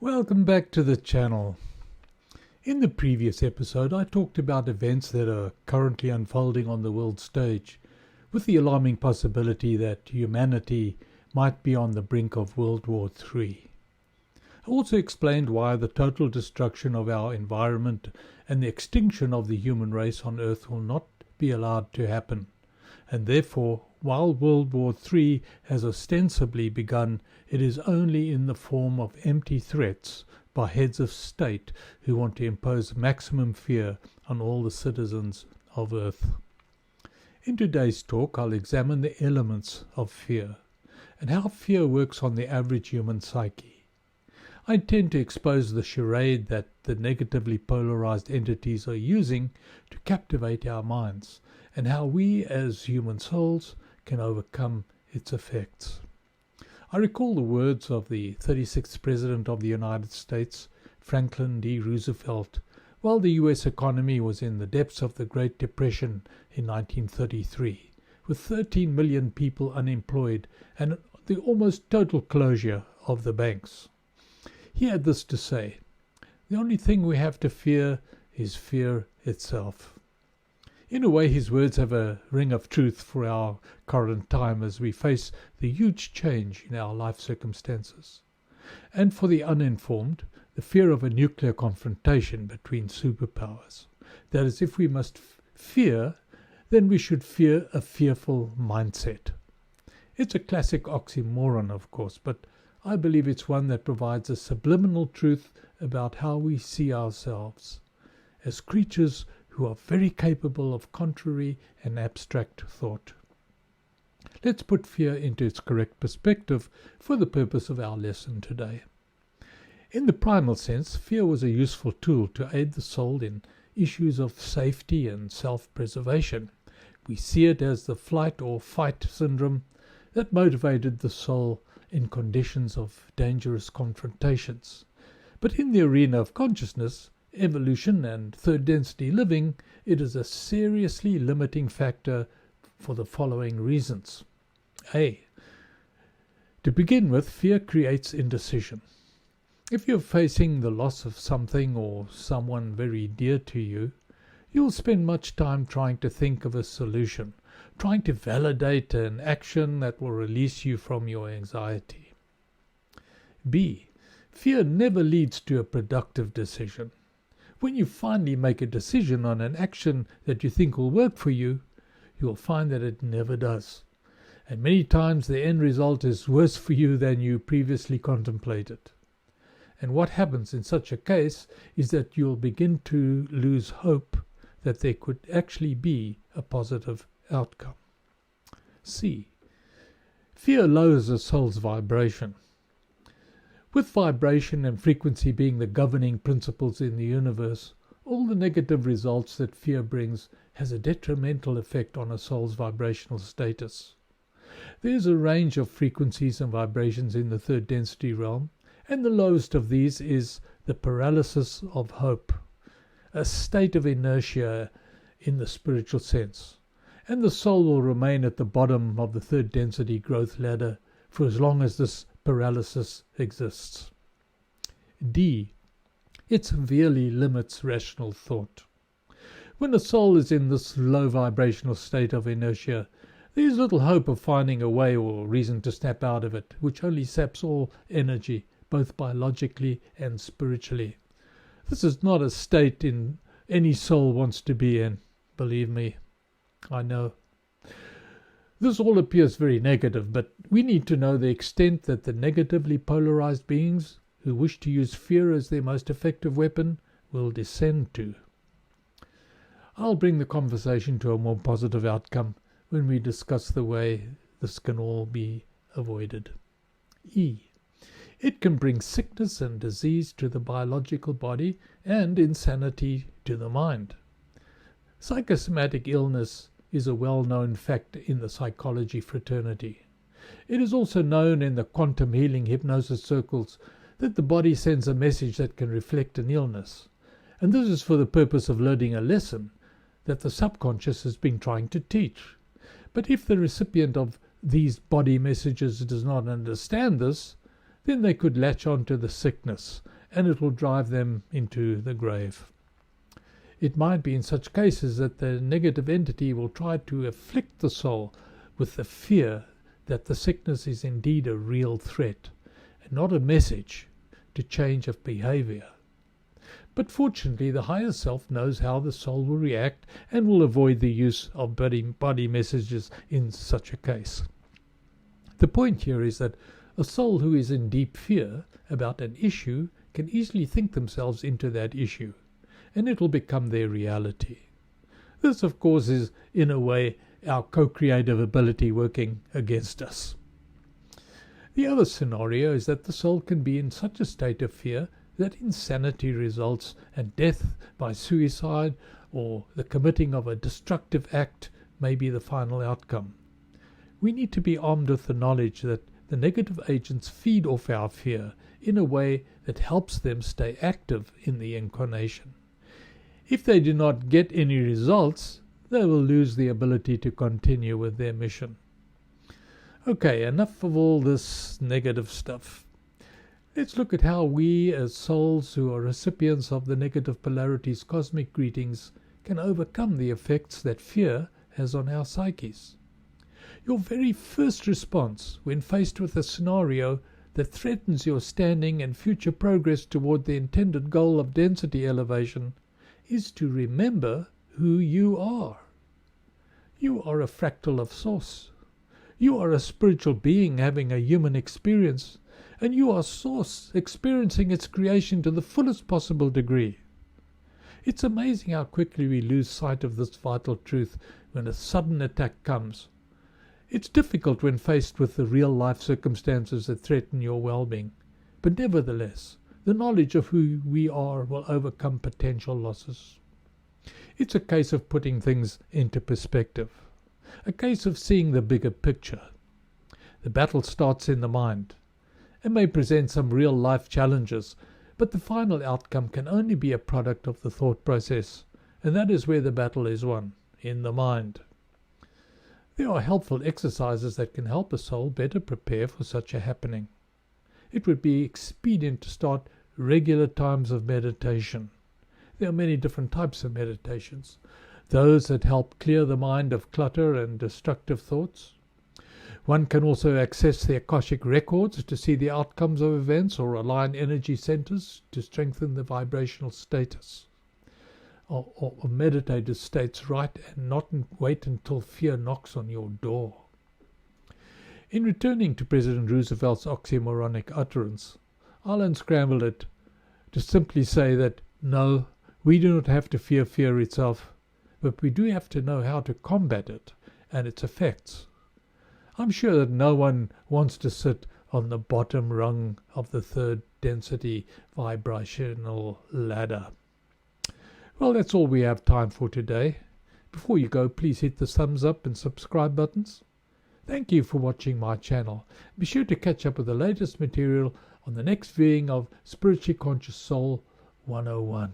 Welcome back to the channel. In the previous episode, I talked about events that are currently unfolding on the world stage, with the alarming possibility that humanity might be on the brink of World War III. I also explained why the total destruction of our environment and the extinction of the human race on Earth will not be allowed to happen, and therefore, while World War III has ostensibly begun, it is only in the form of empty threats by heads of state who want to impose maximum fear on all the citizens of Earth. In today's talk, I'll examine the elements of fear and how fear works on the average human psyche. I intend to expose the charade that the negatively polarized entities are using to captivate our minds, and how we as human souls can overcome its effects. I recall the words of the 36th President of the United States, Franklin D. Roosevelt, while the U.S. economy was in the depths of the Great Depression in 1933, with 13 million people unemployed and the almost total closure of the banks. He had this to say: "The only thing we have to fear is fear itself." In a way, his words have a ring of truth for our current time as we face the huge change in our life circumstances. And for the uninformed, the fear of a nuclear confrontation between superpowers. That is, if we must fear, then we should fear a fearful mindset. It's a classic oxymoron, of course, but I believe it's one that provides a subliminal truth about how we see ourselves as creatures who are very capable of contrary and abstract thought. Let's put fear into its correct perspective for the purpose of our lesson today. In the primal sense, fear was a useful tool to aid the soul in issues of safety and self-preservation. We see it as the flight or fight syndrome that motivated the soul in conditions of dangerous confrontations. But in the arena of consciousness, evolution and third density living, it is a seriously limiting factor for the following reasons. A. To begin with, fear creates indecision. If you're facing the loss of something or someone very dear to you, you'll spend much time trying to think of a solution, trying to validate an action that will release you from your anxiety. B. Fear never leads to a productive decision. When you finally make a decision on an action that you think will work for you, you'll find that it never does. And many times the end result is worse for you than you previously contemplated. And what happens in such a case is that you'll begin to lose hope that there could actually be a positive outcome. C. Fear lowers a soul's vibration. With vibration and frequency being the governing principles in the universe, all the negative results that fear brings has a detrimental effect on a soul's vibrational status. There is a range of frequencies and vibrations in the third density realm, and the lowest of these is the paralysis of hope, a state of inertia in the spiritual sense, and the soul will remain at the bottom of the third density growth ladder for as long as this paralysis exists. D. It severely limits rational thought. When a soul is in this low vibrational state of inertia, there is little hope of finding a way or reason to snap out of it, which only saps all energy, both biologically and spiritually. This is not a state any soul wants to be in, believe me. I know. This all appears very negative, but we need to know the extent that the negatively polarized beings who wish to use fear as their most effective weapon will descend to. I'll bring the conversation to a more positive outcome when we discuss the way this can all be avoided. E. It can bring sickness and disease to the biological body and insanity to the mind. Psychosomatic illness is a well-known fact in the psychology fraternity. It is also known in the quantum healing hypnosis circles that the body sends a message that can reflect an illness, and this is for the purpose of learning a lesson that the subconscious has been trying to teach. But if the recipient of these body messages does not understand this, then they could latch on to the sickness, and it will drive them into the grave. It might be in such cases that the negative entity will try to afflict the soul with the fear that the sickness is indeed a real threat, and not a message to change of behavior. But fortunately, the higher self knows how the soul will react and will avoid the use of body messages in such a case. The point here is that a soul who is in deep fear about an issue can easily think themselves into that issue, and it will become their reality. This, of course, is, in a way, our co-creative ability working against us. The other scenario is that the soul can be in such a state of fear that insanity results and death by suicide or the committing of a destructive act may be the final outcome. We need to be armed with the knowledge that the negative agents feed off our fear in a way that helps them stay active in the incarnation. If they do not get any results, they will lose the ability to continue with their mission. Okay, enough of all this negative stuff. Let's look at how we, as souls who are recipients of the negative polarity's cosmic greetings, can overcome the effects that fear has on our psyches. Your very first response when faced with a scenario that threatens your standing and future progress toward the intended goal of density elevation is to remember who you are. You are a fractal of Source. You are a spiritual being having a human experience, and you are Source experiencing its creation to the fullest possible degree. It's amazing how quickly we lose sight of this vital truth when a sudden attack comes. It's difficult when faced with the real-life circumstances that threaten your well-being, but nevertheless, the knowledge of who we are will overcome potential losses. It's a case of putting things into perspective, a case of seeing the bigger picture. The battle starts in the mind. It may present some real-life challenges, but the final outcome can only be a product of the thought process, and that is where the battle is won, in the mind. There are helpful exercises that can help a soul better prepare for such a happening. It would be expedient to start regular times of meditation. There are many different types of meditations. Those that help clear the mind of clutter and destructive thoughts. One can also access the Akashic records to see the outcomes of events or align energy centers to strengthen the vibrational status of meditative states, right, and not wait until fear knocks on your door. In returning to President Roosevelt's oxymoronic utterance, I'll unscramble it to simply say that no, we do not have to fear fear itself, but we do have to know how to combat it and its effects. I'm sure that no one wants to sit on the bottom rung of the third density vibrational ladder. Well, that's all we have time for today. Before you go, please hit the thumbs up and subscribe buttons. Thank you for watching my channel. Be sure to catch up with the latest material on the next viewing of Spiritually Conscious Soul 101.